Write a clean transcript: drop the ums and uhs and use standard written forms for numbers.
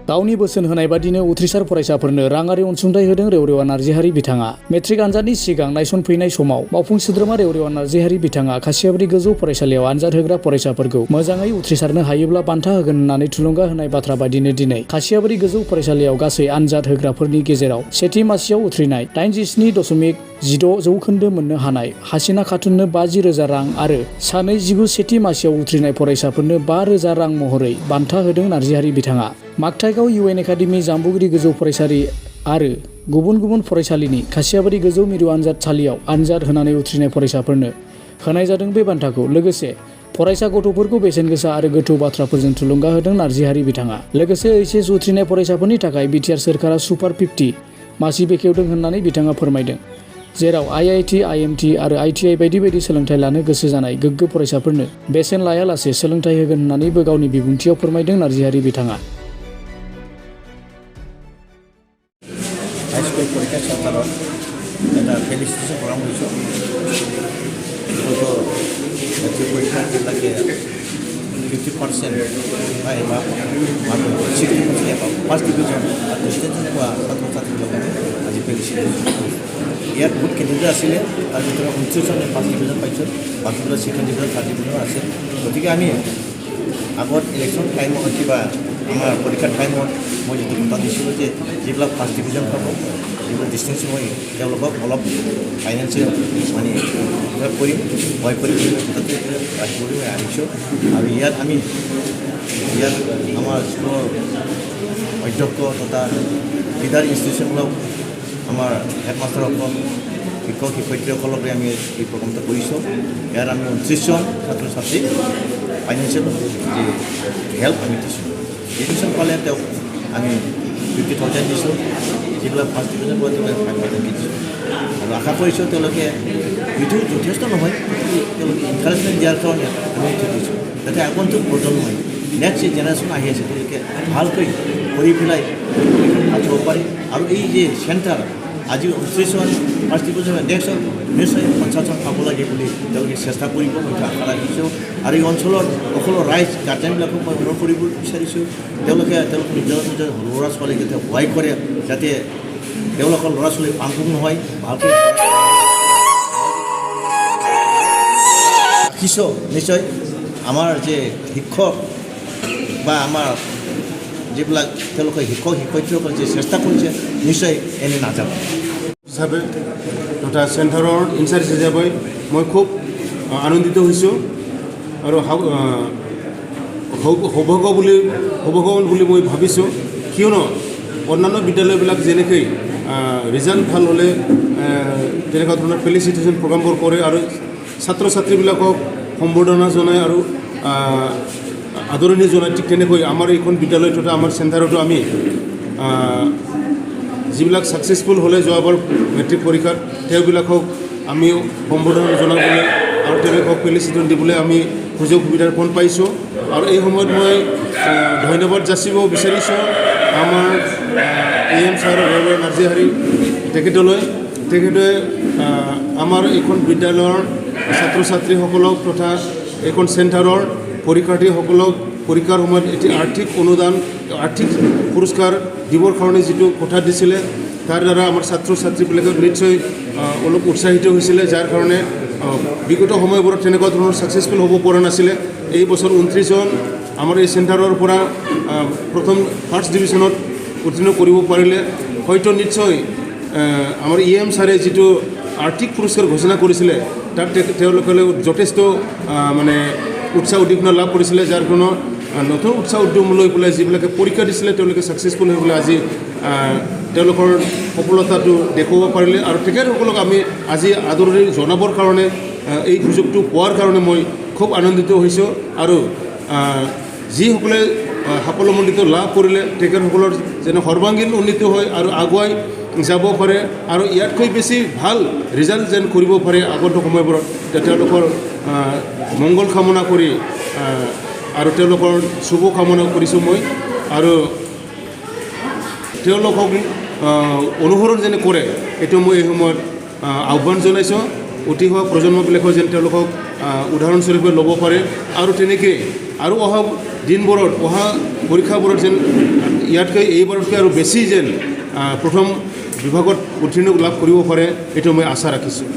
गावनि बोसोन होनाय बादिनो उथ्रिसार फरायसाफोरनो राङारि अनसुंथाइ होदों रेवरेवा नार्जिहारि बिथाङा। मेट्रिक आनजादनि सिगां नायसनफैनाय समाव मावफुं सोद्रोमा रेवरेवा नार्जिहारि बिथाङा खासियाबारि गोजौ फरायसालियाव आनजाद होग्रा फरायसाफोरखौ मोजाङै उथ्रिसारनो हायोब्ला बान्था होगोन होननानै थुलुंगा होनाय बाथ्रा बादिनो दिनै खासियाबारि गोजौ फरायसालियाव गासै आनजाद होग्राफोरनि गेजेराव सेथि मासियाव उथ्रिनाय 87.6% मोननो हानाय हासिना खातुननो 50,000 रां आरो सानै 19 सेथि मासियाव उथ्रिनाय फरायसाफोरनो 5,000 रां महरै बान्था होदों नार्जिहारि बिथाङा। मागथाइगाव इउएन एकाडेमि जाम्बुगिरि गोजौ फरायसालि आरो गुबुन गुबुन फरायसालिनि खासियाबारि गोजौ मिरु आनजादसालियाव आनजाद होनानै उथ्रिनाय फरायसाफोरनो होनाय जादों बे बान्थाखौ। लोगोसे फरायसा गथ'फोरखौ बेसेन गोसा आरो गोथौ बाथ्राफोरजों थुलुंगा होदों नार्जिहारि बिथाङा। लोगोसे एचएस उथ्रिनाय फरायसाफोरनि थाखाय बिटिआर सोरखारा सुपार 50 मासि बेखेवदों होननानै बिथाङा फोरमायदों। जेराव आईआईटी, आईएमटी आरो आईटीआई बायदि बायदि सोलोंथाइ लानो गोसो जानाय गोग्गो फरायसाफोरनो बेसेन लायालासे सोलोंथाइ होगोन होननानैबो गावनि बिबुंथियाव फोरमायदों नार्जिहारि बिथाङा। हाईस्कुल परीक्षा सेंटर এটা ফেলিসিটেশন প্রোগ্রাম হয়েছে গত মেট্রিক পরীক্ষা যেটাকে 50% বা 60% এবার ফার্স্ট ডিভিজন আর ডিস্টেন্সন পোৱা ছাত্ৰ ছাত্ৰীসকলে আজি ফেলিসিটেশন ইয়াত বহুত কেন্দ্ৰিত আছিলে তাৰ ভিতৰত 29জনে ফাৰ্ষ্ট ডিভিজন পাইছে বাকীবিলাক ছেকেণ্ড ডিভিজন থাৰ্ড ডিভিজন আছে। গতিকে আমি আগত ইলেকশ্যন টাইমত কিবা আমাৰ পৰীক্ষাৰ টাইমত মই যিটো কথা দিছিলোঁ যে যিবিলাক ফাৰ্ষ্ট ডিভিজন পাব যিবিলাক ডিষ্টেঞ্চ মই তেওঁলোকক অলপ ফাইনেন্সিয়েল মানে কৰিম সহায় কৰিম কথাটো ৰাখিবলৈ মই আহিছোঁ। আৰু ইয়াত আমাৰ স্কুলৰ অধ্যক্ষ তথা লিডাৰ ইনষ্টিটিউশ্যনবিলাক আমাৰ হেডমাষ্টাৰসকল শিক্ষক শিক্ষয়িত্ৰীসকলকে আমি এই প্ৰগ্ৰামটো কৰিছোঁ। ইয়াত আমি 29জন ছাত্ৰ ছাত্ৰী ফাইনেন্সিয়েল যে হেল্প আমি দিছোঁ। এডুকেশ্যন পালে তেওঁক আমি 50,000 দিছোঁ, যিবিলাক ফাৰ্ষ্ট ডিভিজন পোৱা তেওঁলোকে 5,000 দিছোঁ। আৰু আশা কৰিছোঁ তেওঁলোকে এইটো যথেষ্ট নহয়, তেওঁলোকে এনকাৰেজমেণ্ট দিয়াৰ কাৰণে আমি এইটো দিছোঁ যাতে আগন্তুক প্ৰজন্মই নেক্সট জেনেৰেশ্যন আহি আছে তেওঁলোকে ভালকৈ কৰি পেলাই পাঠিব পাৰে। আৰু এই যে চেণ্টাৰ আজি 29জন ফাৰ্ষ্ট ডিভিজন নেক্সট নিশ্চয় 50জন পাব লাগে বুলি তেওঁলোকে চেষ্টা কৰিব, মই আশা ৰাখিছোঁ। আৰু এই অঞ্চলৰ সকলো ৰাইজ গাৰ্জেনবিলাকক মই অনুৰোধ কৰিব বিচাৰিছোঁ তেওঁলোকে নিজৰ নিজৰ ল'ৰা ছোৱালীক যাতে সহায় কৰে যাতে তেওঁলোকৰ ল'ৰা ছোৱালী পাংপুং নহয় ভালকৈ ৰাখিছোঁ। নিশ্চয় আমাৰ যে শিক্ষক বা আমাৰ যিবিলাক তেওঁলোকে শিক্ষক শিক্ষয়িত্ৰীসকলে যে চেষ্টা কৰিছে নিশ্চয় এনে নাযাব। হিচাপে তথা চেণ্টাৰৰ ইনচাৰ্জ হিচাপে মই খুব আনন্দিত হৈছোঁ আৰু সৌভাগ্য বুলি মই ভাবিছোঁ। কিয়নো অন্যান্য বিদ্যালয়বিলাক যেনেকৈ ৰিজাল্ট ভাল হ'লে তেনেকুৱা ধৰণৰ ফেলিচিটেশ্যন প্ৰগ্ৰামবোৰ কৰে আৰু ছাত্ৰ ছাত্ৰীবিলাকক সম্বৰ্ধনা জনায় আৰু আদৰণি জনায়। ঠিক তেনেকৈ আমাৰ এইখন বিদ্যালয় তথা আমাৰ চেণ্টাৰতো আমি যিবিলাক ছাকচেছফুল হ'লে যোৱাবাৰ মেট্ৰিক পৰীক্ষাত তেওঁবিলাকক আমি সম্বৰ্ধনা জনাবলৈ আৰু তেওঁলোকক ফেলিচিটেশ্যন দিবলৈ আমি সুযোগ সুবিধাকণ পাইছোঁ। আৰু এই সময়ত মই ধন্যবাদ যাচিব বিচাৰিছোঁ আমাৰ AM ছাৰ ৰেৱৰেণ্ড নাৰ্জিহাৰী তেখেতলৈ। তেখেতে আমাৰ এইখন বিদ্যালয়ৰ ছাত্ৰ ছাত্ৰীসকলক তথা এইখন চেণ্টাৰৰ পৰীক্ষাৰ্থীসকলক পৰীক্ষাৰ সময়ত এটি আৰ্থিক অনুদান আৰ্থিক পুৰস্কাৰ দিবৰ কাৰণে যিটো কথা দিছিলে তাৰ দ্বাৰা আমাৰ ছাত্ৰ ছাত্ৰীবিলাকে নিশ্চয় অলপ উৎসাহিত হৈছিলে, যাৰ কাৰণে বিগত সময়বোৰত তেনেকুৱা ধৰণৰ ছাকচেছফুল হ'ব পৰা নাছিলে। এই বছৰ 29জন আমাৰ এই চেণ্টাৰৰ পৰা প্ৰথম ফাৰ্ষ্ট ডিভিজনত উত্তীৰ্ণ কৰিব পাৰিলে হয়তো নিশ্চয় আমাৰ EM ছাৰে যিটো আৰ্থিক পুৰস্কাৰ ঘোষণা কৰিছিলে তাত তেওঁলোকে যথেষ্ট মানে উৎসাহ উদ্দীপনা লাভ কৰিছিলে, যাৰ কোনো নতুন উৎসাহ উদ্যম লৈ পেলাই যিবিলাকে পৰীক্ষা দিছিলে তেওঁলোকে ছাকচেছফুল হৈ পেলাই আজি তেওঁলোকৰ সফলতাটো দেখুৱাব পাৰিলে। আৰু তেখেতসকলক আমি আজি আদৰণি জনাবৰ কাৰণে এই সুযোগটো পোৱাৰ কাৰণে মই খুব আনন্দিত হৈছোঁ। আৰু যিসকলে সাফল্যমণ্ডিত লাভ কৰিলে তেখেতসকলৰ যেনে সৰ্বাংগীন উন্নতি হয় আৰু আগুৱাই যাব পাৰে আৰু ইয়াতকৈ বেছি ভাল ৰিজাল্ট যেন কৰিব পাৰে আগন্তুক সময়বোৰত তেওঁলোকৰ মংগল কামনা কৰি আৰু তেওঁলোকৰ শুভ কামনা কৰিছোঁ মই। আৰু তেওঁলোকক অনুসৰণ যেনে কৰে এইটো মই এই সময়ত আহ্বান জনাইছোঁ। উঠি হোৱা প্ৰজন্মবিলাকেও যেন তেওঁলোকক উদাহৰণস্বৰূপে ল'ব পাৰে আৰু তেনেকৈ আৰু অহা দিনবোৰত অহা পৰীক্ষাবোৰত যেন ইয়াতকৈ এইবাৰতকৈ আৰু বেছি যেন প্ৰথম বিভাগত উত্তীৰ্ণ লাভ কৰিব পাৰে এইটো মই আশা ৰাখিছোঁ